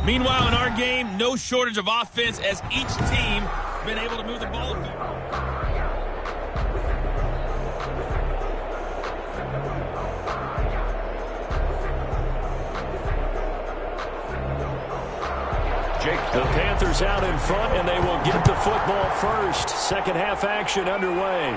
Meanwhile, in our game, no shortage of offense as each team has been able to move the ball. The Panthers out in front, and they will get the football first. Second half action underway.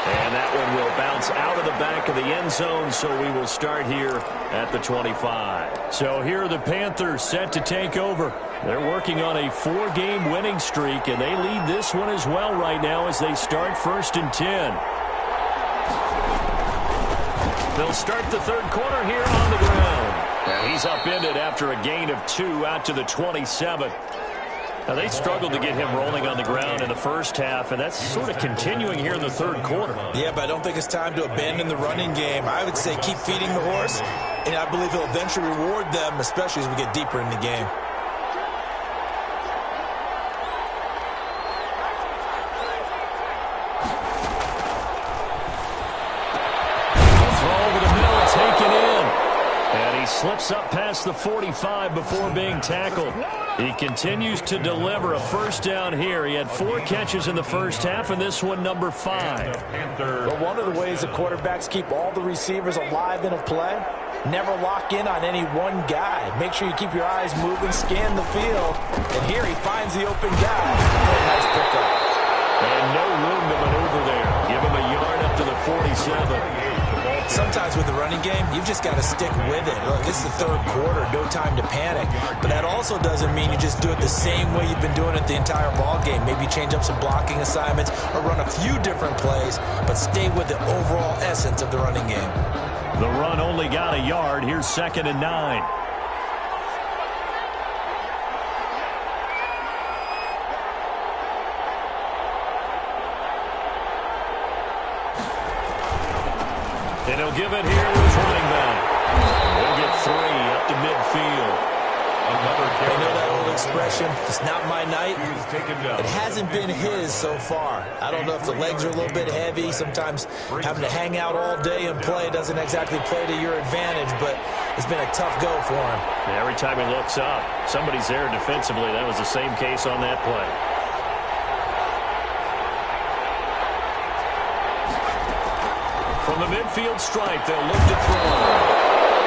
And that one will bounce out of the back of the end zone, so we will start here at the 25. So here are the Panthers set to take over. They're working on a 4-game winning streak, and they lead this one as well right now as they start 1st and 10. They'll start the third quarter here on the ground. And he's upended after a gain of 2 out to the 27. Now, they struggled to get him rolling on the ground in the first half, and that's sort of continuing here in the third quarter. Yeah, but I don't think it's time to abandon the running game. I would say keep feeding the horse, and I believe he'll eventually reward them, especially as we get deeper in the game. Slips up past the 45 before being tackled. He continues to deliver a first down here. He had 4 catches in the first half, and this one number 5. But one of the ways the quarterbacks keep all the receivers alive in a play, never lock in on any one guy. Make sure you keep your eyes moving, scan the field, and here he finds the open guy. Nice pickup. And no room to maneuver there. Give him a yard up to the 47. Sometimes with the running game, you've just got to stick with it. Look, this is the third quarter, no time to panic. But that also doesn't mean you just do it the same way you've been doing it the entire ball game. Maybe change up some blocking assignments or run a few different plays, but stay with the overall essence of the running game. The run only got a yard. Here's 2nd and 9. And he'll give it here to his running back. He'll get 3 up to midfield. I know that old expression, it's not my night. It hasn't been his so far. I don't know if the legs are a little bit heavy. Sometimes having to hang out all day and play doesn't exactly play to your advantage, but it's been a tough go for him. Yeah, every time he looks up, somebody's there defensively. That was the same case on that play. From the midfield stripe, they'll look to throw.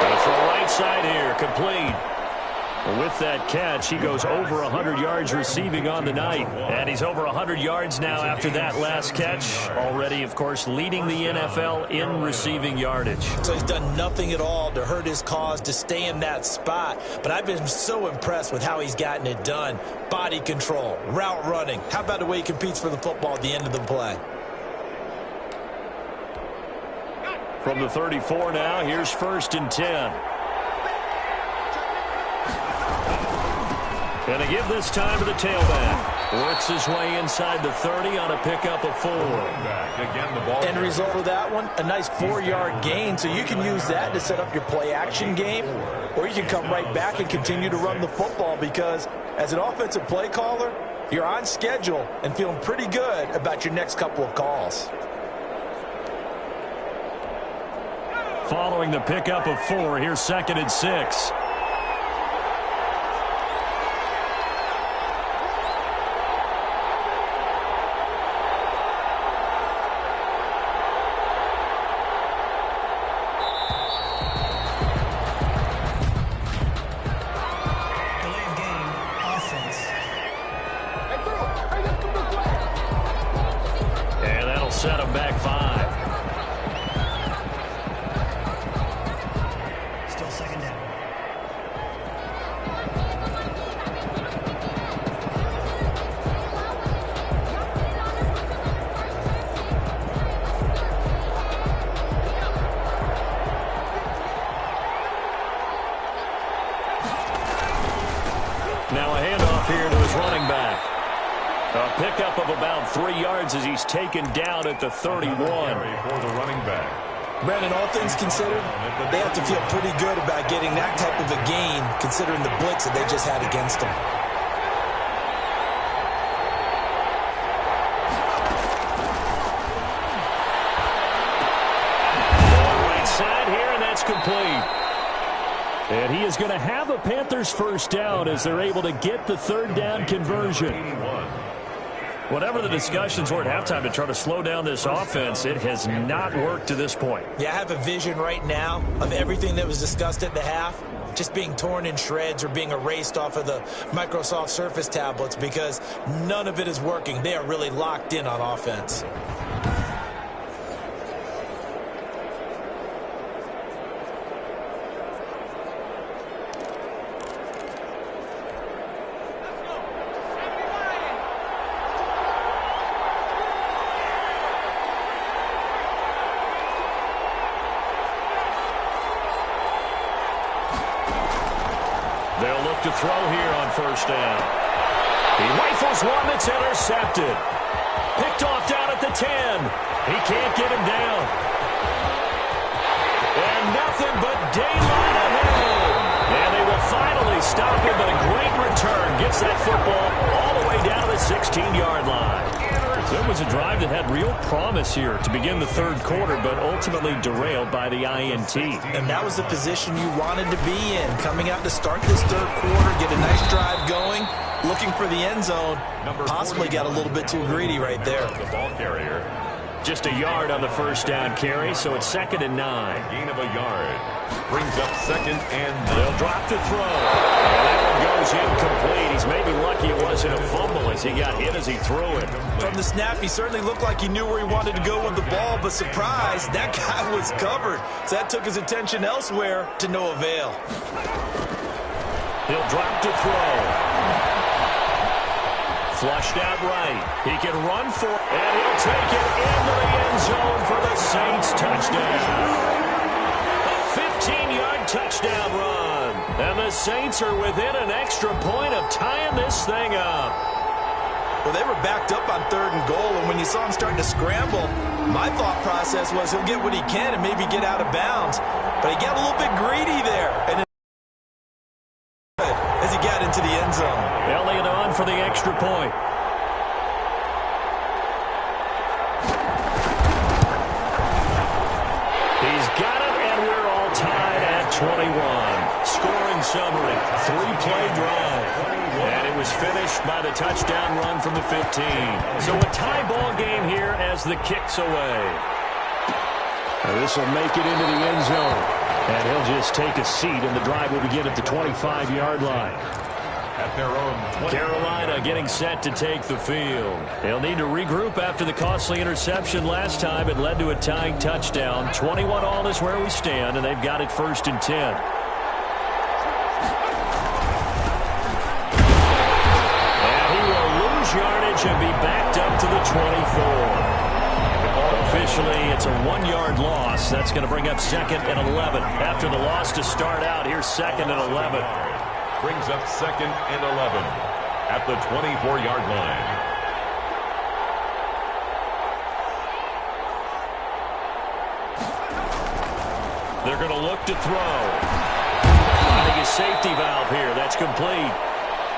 Going to throw right side here, complete. With that catch, he goes over 100 yards receiving on the night. And he's over 100 yards now after that last catch. Already, of course, leading the NFL in receiving yardage. So he's done nothing at all to hurt his cause, to stay in that spot. But I've been so impressed with how he's gotten it done. Body control, route running. How about the way he competes for the football at the end of the play? From the 34 now, here's 1st and 10. And to give this time to the tailback. Works his way inside the 30 on a pickup of 4. End result of that one, a nice 4-yard gain. So you can use that to set up your play-action game, or you can come right back and continue to run the football because as an offensive play caller, you're on schedule and feeling pretty good about your next couple of calls. Following the pickup of 4, here's 2nd and 6. And that'll set him back 5. Now a handoff here to his running back. A pickup of about 3 yards as he's taken down at the 31. For the running back. Brandon, all things considered, they have to feel pretty good about getting that type of a gain considering the blitz that they just had against them. Right side here, and that's complete. And he is going to have a Panthers first down as they're able to get the third down conversion. Whatever the discussions were at halftime to try to slow down this offense, it has not worked to this point. Yeah, I have a vision right now of everything that was discussed at the half just being torn in shreds or being erased off of the Microsoft Surface tablets because none of it is working. They are really locked in on offense. They'll look to throw here on first down. He rifles one that's intercepted. Picked off down at the 10. He can't get him down. And nothing but daylight ahead. And they will finally stop him, but a great return gets that football all the way down to the 16-yard line. There was a drive that had real promise here to begin the third quarter, but ultimately derailed by the INT. And that was the position you wanted to be in, coming out to start this third quarter, get a nice drive going, looking for the end zone. Possibly got a little bit too greedy right there. The ball carrier. Just a yard on the first down carry, so it's 2nd and 9. Gain of a yard. Brings up 2nd and 9. They'll drop to throw. And that one goes incomplete. He's maybe lucky it wasn't a fumble as he got hit as he threw it. From the snap, he certainly looked like he knew where he wanted to go with the ball, but surprise, that guy was covered. So that took his attention elsewhere to no avail. He'll drop to throw. Flushed out right. He can run for it, and he'll take it into the end zone for the Saints touchdown. A 15-yard touchdown run. And the Saints are within an extra point of tying this thing up. Well, they were backed up on 3rd and goal, and when you saw him starting to scramble, my thought process was he'll get what he can and maybe get out of bounds. But he got a little bit greedy there. And as he got into the end zone. Elliott on for the extra point. He's got it, and we're all tied at 21. Scoring summary, 3-play drive. And it was finished by the touchdown run from the 15. So a tie ball game here as the kick's away. This will make it into the end zone. And he'll just take a seat, and the drive will begin at the 25-yard line. At their own 20. Carolina getting set to take the field. They'll need to regroup after the costly interception last time. It led to a tying touchdown. 21-all is where we stand, and they've got it 1st and 10. And he will lose yardage and be backed up to the 24. Officially, it's a 1-yard loss. That's going to bring up 2nd and 11. After the loss to start out, here's 2nd and 11. Brings up 2nd and 11 at the 24-yard line. They're going to look to throw. Finding his safety valve here. That's complete.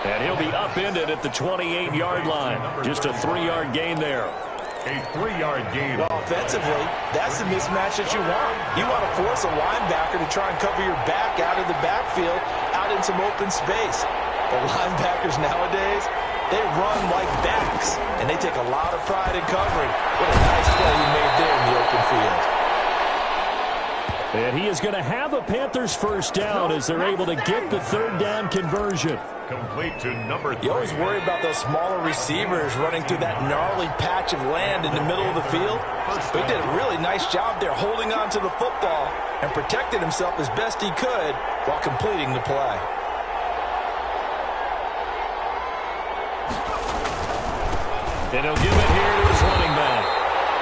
And he'll be upended at the 28-yard line. Just a 3-yard gain there. A 3-yard gain. Well, offensively, that's the mismatch that you want. You want to force a linebacker to try and cover your back out of the backfield, out in some open space. The linebackers nowadays, they run like backs, and they take a lot of pride in covering. What a nice play he made there in the open field. And he is going to have a Panthers first down as they're able to get the third down conversion. Complete to number 3. You always worry about those smaller receivers running through that gnarly patch of land in the middle of the field. But he did a really nice job there holding on to the football and protected himself as best he could while completing the play. And he'll give it here to his running back.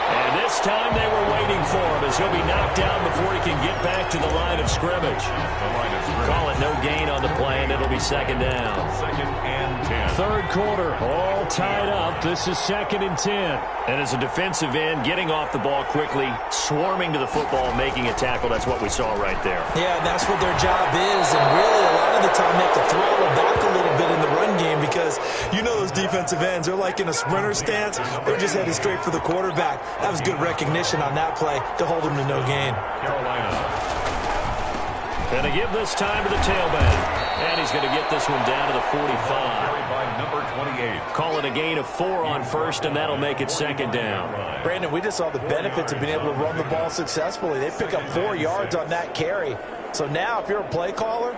And this time they were waiting for him as he'll be knocked down before he can get back to the line of scrimmage. Call it no gain on the play, and it'll be 2nd down. 2nd and 10. Third quarter, all tied up. This is 2nd and 10. And as a defensive end, getting off the ball quickly, swarming to the football, making a tackle, that's what we saw right there. Yeah, and that's what their job is. And really, a lot of the time, they have to throttle back a little bit in the run game because you know those defensive ends, they're like in a sprinter stance. They're just headed straight for the quarterback. That was good recognition on that play to hold him to no gain. Carolina. Going to give this time to the tailback. And he's going to get this one down to the 45. By number 28. Call it a gain of 4 on first, and that'll make it second down. Brandon, we just saw the benefits of being able to run the ball successfully. They pick up 4 yards on that carry. So now if you're a play caller,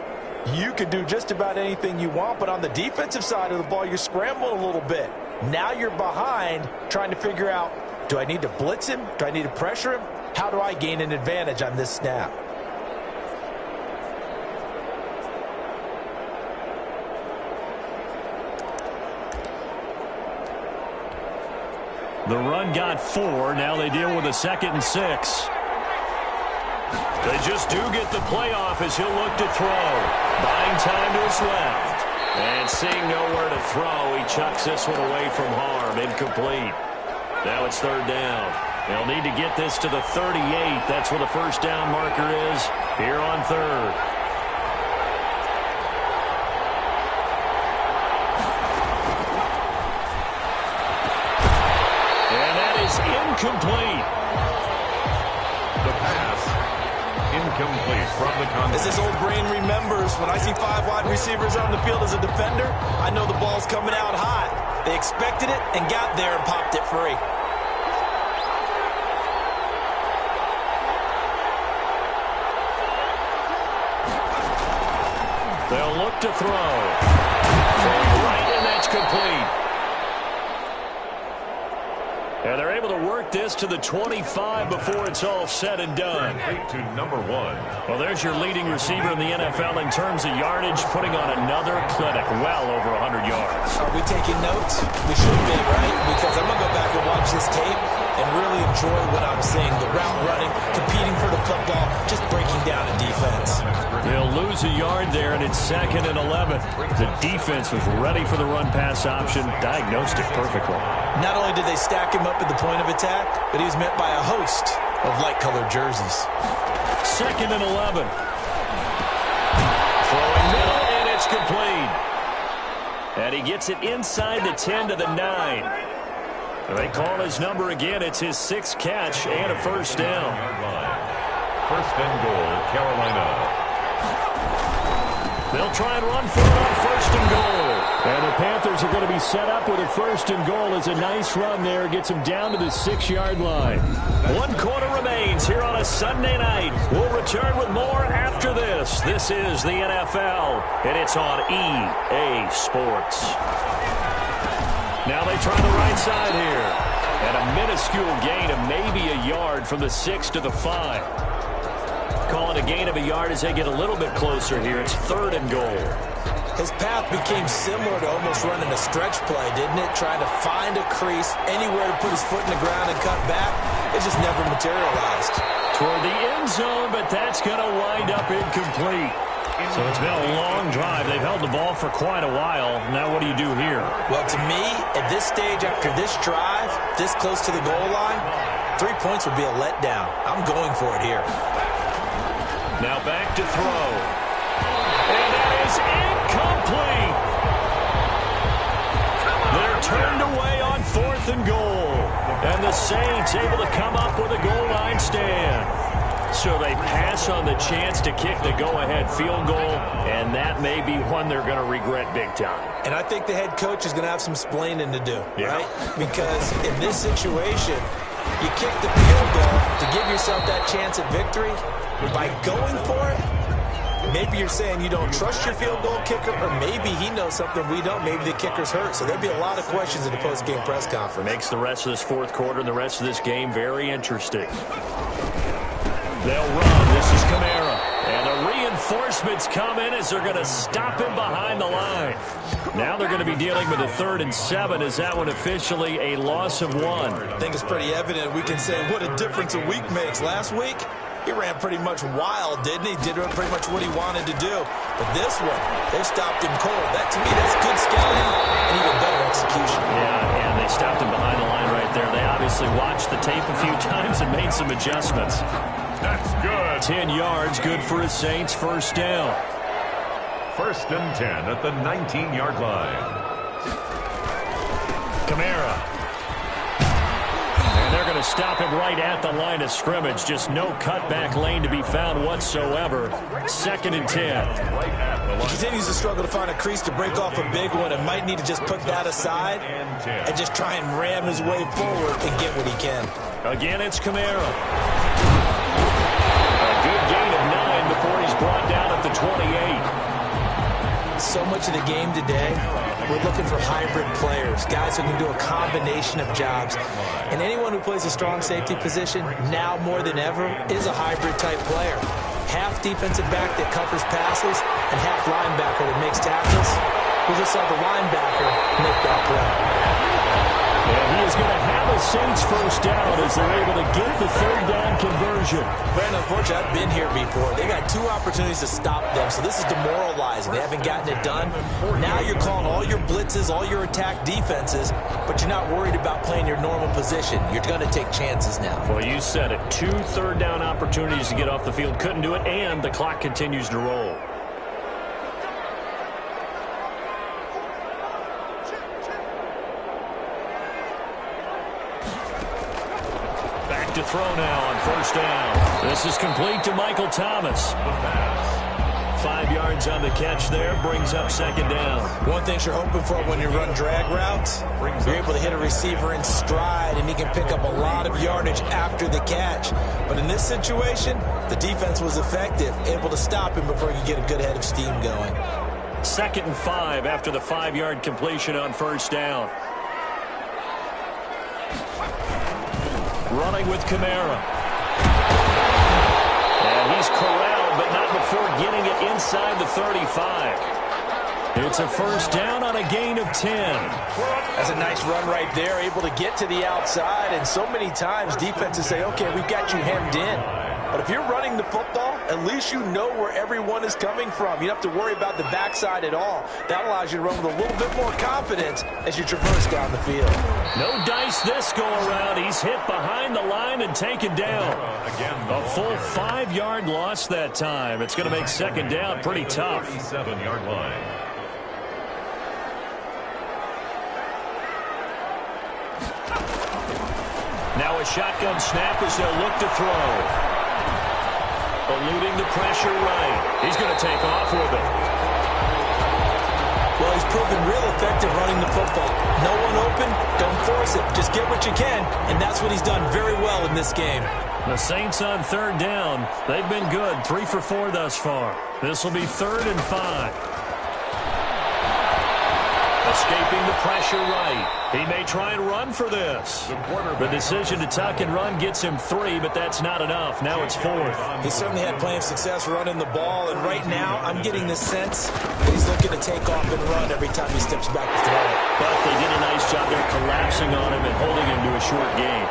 you can do just about anything you want. But on the defensive side of the ball, you're scrambling a little bit. Now you're behind trying to figure out, do I need to blitz him? Do I need to pressure him? How do I gain an advantage on this snap? The run got 4. Now they deal with a 2nd and 6. They just do get the playoff as he'll look to throw. Buying time to his left. And seeing nowhere to throw, he chucks this one away from harm. Incomplete. Now it's 3rd down. They'll need to get this to the 38. That's where the first down marker is here on 3rd. Incomplete. The pass. Incomplete from the contact. As this old brain remembers, when I see 5 wide receivers on the field as a defender, I know the ball's coming out hot. They expected it and got there and popped it free. They'll look to throw. Right, and that's complete. And they're able to work this to the 25 before it's all said and done. To number 1. Well, there's your leading receiver in the NFL in terms of yardage, putting on another clinic, well over 100 yards. Are we taking notes? We should be, right? Because I'm going to go back and watch this tape and really enjoy what I'm seeing. The route running, competing for the football, just breaking down a defense. They'll lose a yard there, and it's 2nd and 11. The defense was ready for the run-pass option, diagnosed it perfectly. Not only did they stack him up at the point of attack, but he was met by a host of light-colored jerseys. 2nd and 11. Throwing middle, and it's complete. And he gets it inside the 10 to the 9. They call his number again. It's his 6th catch and a first down. 1st and goal, Carolina. They'll try and run for it on 1st and goal. And the Panthers are going to be set up with a 1st and goal. As a nice run there. Gets them down to the 6-yard line. 1 quarter remains here on a Sunday night. We'll return with more after this. This is the NFL, and it's on EA Sports. Now they try the right side here. And a minuscule gain of maybe a yard from the 6 to the 5. Call it a gain of a yard as they get a little bit closer here. It's 3rd and goal. His path became similar to almost running a stretch play, didn't it? Trying to find a crease, anywhere to put his foot in the ground and cut back. It just never materialized. Toward the end zone, but that's going to wind up incomplete. So it's been a long drive. They've held the ball for quite a while. Now what do you do here? Well, to me, at this stage after this drive, this close to the goal line, 3 points would be a letdown. I'm going for it here. Now back to throw. And that is incomplete. They're turned away on 4th and goal. And the Saints able to come up with a goal line stand. So they pass on the chance to kick the go-ahead field goal, and that may be one they're going to regret big time. And I think the head coach is going to have some splaining to do, right? Because in this situation, you kick the field goal to give yourself that chance at victory. By going for it, maybe you're saying you don't trust your field goal kicker, or maybe he knows something we don't. Maybe the kicker's hurt. So there'll be a lot of questions in the post-game press conference. Makes the rest of this 4th quarter and the rest of this game very interesting. They'll run. This is Kamara. And the reinforcements come in as they're going to stop him behind the line. Now they're going to be dealing with a 3rd and 7. Is that one officially a loss of 1? I think it's pretty evident. We can say what a difference a week makes. Last week, he ran pretty much wild, didn't he? Did pretty much what he wanted to do. But this one, they stopped him cold. That, to me, that's good scouting and even better execution. Yeah, and they stopped him behind the line right there. They obviously watched the tape a few times and made some adjustments. That's good. 10 yards, good for his Saints. First down. 1st and 10 at the 19-yard line. Kamara. And they're going to to stop him right at the line of scrimmage. Just no cutback lane to be found whatsoever. 2nd and 10. He continues to struggle to find a crease to break off a big one and might need to just put that aside and just try and ram his way forward and get what he can. Again, it's Kamara. A good gain of 9 before he's brought down at the 28. So much of the game today, we're looking for hybrid players, guys who can do a combination of jobs. And anyone who plays a strong safety position, now more than ever, is a hybrid-type player. Half defensive back that covers passes and half linebacker that makes tackles. We just saw the linebacker make that play. And he is going to have a Saints first down as they're able to get the 3rd down conversion. Brandon, unfortunately, I've been here before. They got 2 opportunities to stop them, so this is demoralizing. They haven't gotten it done. Now you're calling all your blitzes, all your attack defenses, but you're not worried about playing your normal position. You're going to take chances now. Well, you said it. 2 third down opportunities to get off the field. Couldn't do it, and the clock continues to roll. To throw now on 1st down. This is complete to Michael Thomas. 5 yards on the catch there, brings up 2nd down. One thing you're hoping for when you run drag routes, you're able to hit a receiver in stride, and he can pick up a lot of yardage after the catch. But in this situation, the defense was effective, able to stop him before he could get a good head of steam going. 2nd and 5 after the 5-yard completion on 1st down. Running with Kamara. And he's corralled, but not before getting it inside the 35. It's a 1st down on a gain of 10. That's a nice run right there, able to get to the outside. And so many times defenses say, okay, we've got you hemmed in. But if you're running the football, at least you know where everyone is coming from. You don't have to worry about the backside at all. That allows you to run with a little bit more confidence as you traverse down the field. No dice this go-around. He's hit behind the line and taken down. A full 5-yard loss that time. It's going to make 2nd down pretty tough. 7-yard line. Now a shotgun snap as they'll look to throw. Eluding the pressure right. He's going to take off with it. Well, he's proven real effective running the football. No one open, don't force it. Just get what you can, and that's what he's done very well in this game. The Saints on 3rd down. They've been good. 3 for 4 thus far. This will be 3rd and 5. Escaping the pressure right. He may try and run for this. The decision to tuck and run gets him 3, but that's not enough. Now it's 4th. He certainly had plenty of success running the ball, and right now I'm getting the sense that he's looking to take off and run every time he steps back to throw it. But they did a nice job there collapsing on him and holding him to a short gain.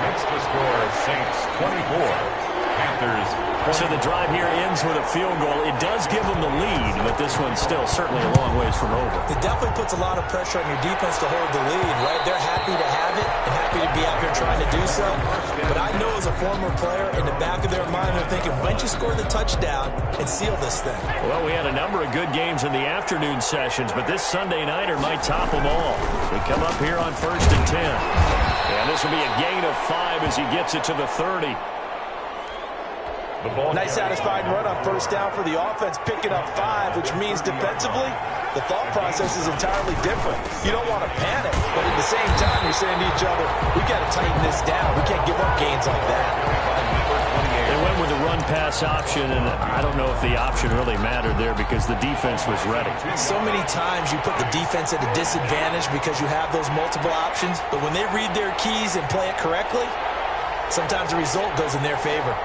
Next to score, Saints 24. Panthers. So the drive here ends with a field goal. It does give them the lead, but this one's still certainly a long ways from over. It definitely puts a lot of pressure on your defense to hold the lead, right? They're happy to have it and happy to be out here trying to do so. But I know as a former player, in the back of their mind, they're thinking, why don't you score the touchdown and seal this thing? Well, we had a number of good games in the afternoon sessions, but this Sunday nighter might top them all. We come up here on 1st and 10. And this will be a gain of 5 as he gets it to the 30. Nice satisfied run on 1st down for the offense, picking up 5, which means defensively, the thought process is entirely different. You don't want to panic, but at the same time, you're saying to each other, we got to tighten this down. We can't give up gains like that. They went with the run-pass option, and I don't know if the option really mattered there because the defense was ready. So many times you put the defense at a disadvantage because you have those multiple options, but when they read their keys and play it correctly, sometimes the result goes in their favor.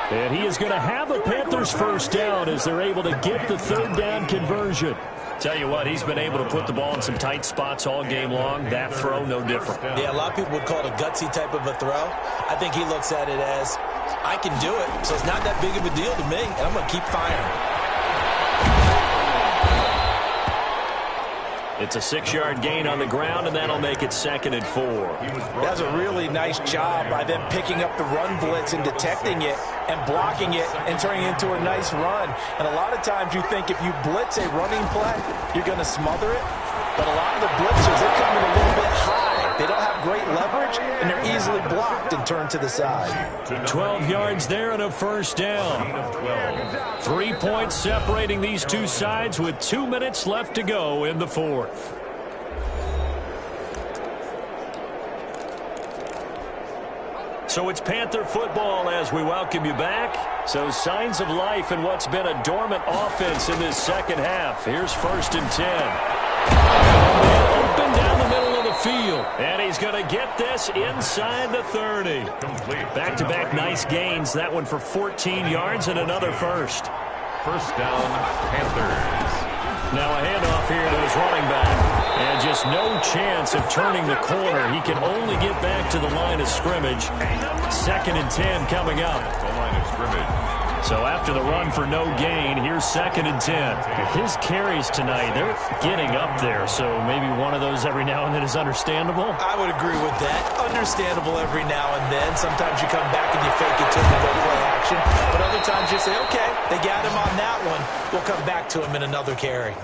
And he is going to have a Panthers first down as they're able to get the 3rd down conversion. Tell you what, he's been able to put the ball in some tight spots all game long. That throw, no different. Yeah, a lot of people would call it a gutsy type of a throw. I think he looks at it as, I can do it, so it's not that big of a deal to me, and I'm going to keep firing. It's a 6-yard gain on the ground, and that'll make it 2nd and 4. That's a really nice job by them picking up the run blitz and detecting it and blocking it and turning it into a nice run. And a lot of times you think if you blitz a running play, you're going to smother it. But a lot of the blitzers, they're coming a little bit high. They don't have great leverage, and they're easily blocked and turned to the side. 12 yards there and a first down. 3 points separating these two sides with 2 minutes left to go in the fourth. So it's Panther football as we welcome you back. So signs of life in what's been a dormant offense in this second half. Here's 1st and 10. Open down the middle of the field. And he's going to get this inside the 30. Back-to-back nice gains. That one for 14 yards and another first. First down, Panthers. Now a handoff here to his running back. And just no chance of turning the corner. He can only get back to the line of scrimmage. 2nd and 10 coming up. The line of scrimmage. So after the run for no gain, here's 2nd and 10. His carries tonight, they're getting up there. So maybe one of those every now and then is understandable. I would agree with that. Understandable every now and then. Sometimes you come back and you fake it to him and go play action. But other times you say, okay, they got him on that one. We'll come back to him in another carry.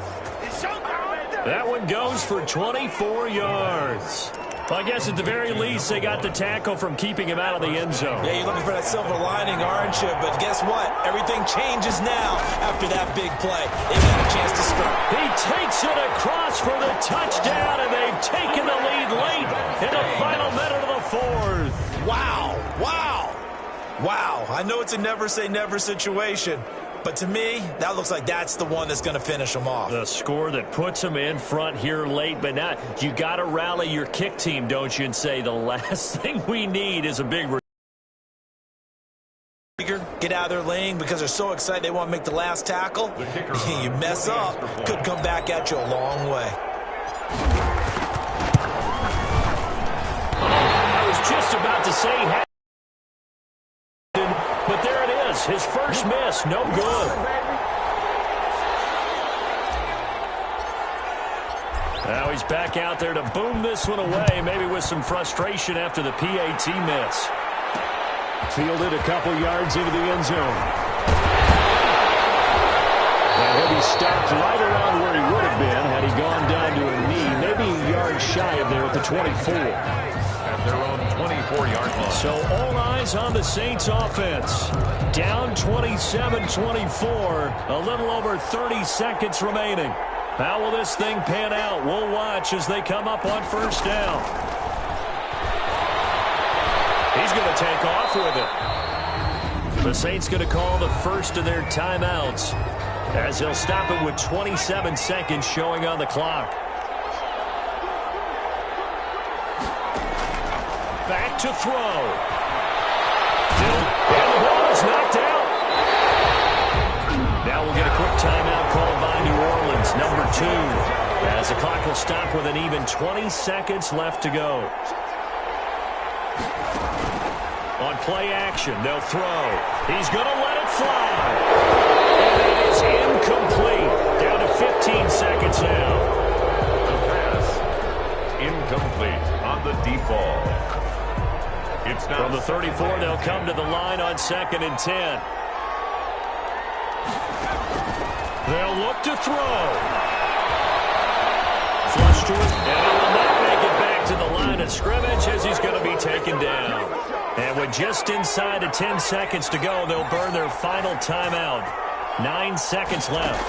That one goes for 24 yards. Well, I guess at the very least, they got the tackle from keeping him out of the end zone. Yeah, you're looking for that silver lining, aren't you? But guess what? Everything changes now after that big play. They got a chance to start. He takes it across for the touchdown, and they've taken the lead late in the final minute of the fourth. Wow. Wow. Wow. I know it's a never-say-never situation. But to me, that looks like that's the one that's going to finish them off. The score that puts them in front here late, but now you got to rally your kick team, don't you, and say the last thing we need is a big get out of their lane because they're so excited they want to make the last tackle. You mess up, could come back at you a long way. I was just about to say, but there it is. His first miss, no good. Now he's back out there to boom this one away, maybe with some frustration after the PAT miss. Fielded a couple yards into the end zone. And he'll be stopped right around where he would have been had he gone down to a knee, maybe a yard shy of there at the 24. At their own 24-yard line. So all eyes on the Saints offense. Down 27-24, a little over 30 seconds remaining. How will this thing pan out? We'll watch as they come up on first down. He's going to take off with it. The Saints going to call the first of their timeouts as they'll stop it with 27 seconds showing on the clock. Back to throw. And the ball is knocked out. Now we'll get a quick timeout called by New Orleans, number 2, as the clock will stop with an even 20 seconds left to go. On play action, they'll throw. He's going to let it fly. And it is incomplete. Down to 15 seconds now. The pass incomplete on the deep ball. It's now from the 34, they'll come to the line on 2nd and 10. They'll look to throw. Flush to it, and he will not make it back to the line of scrimmage as he's going to be taken down. And with just inside of 10 seconds to go, they'll burn their final timeout. 9 seconds left.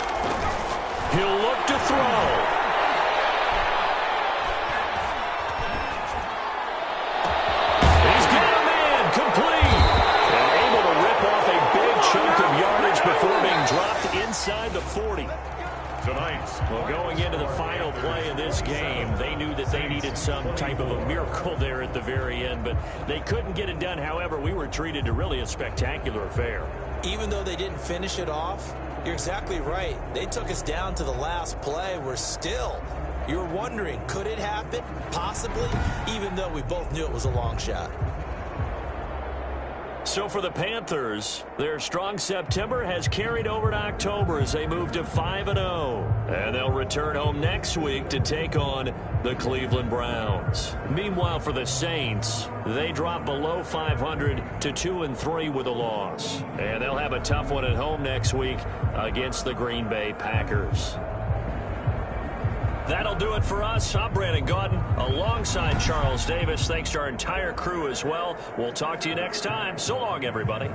He'll look to throw. He's got a man complete. And able to rip off a big chunk of yardage before being dropped inside the 40. tonight. Well, going into the final play of this game, they knew that they needed some type of a miracle there at the very end, but they couldn't get it done. However, we were treated to really a spectacular affair. Even though they didn't finish it off, you're exactly right. They took us down to the last play. We're still, you're wondering, could it happen? Possibly, even though we both knew it was a long shot. So for the Panthers, their strong September has carried over to October as they move to 5-0. And they'll return home next week to take on the Cleveland Browns. Meanwhile, for the Saints, they drop below 500 to 2-3 with a loss. And they'll have a tough one at home next week against the Green Bay Packers. That'll do it for us. I'm Brandon Gaudin alongside Charles Davis. Thanks to our entire crew as well. We'll talk to you next time. So long, everybody.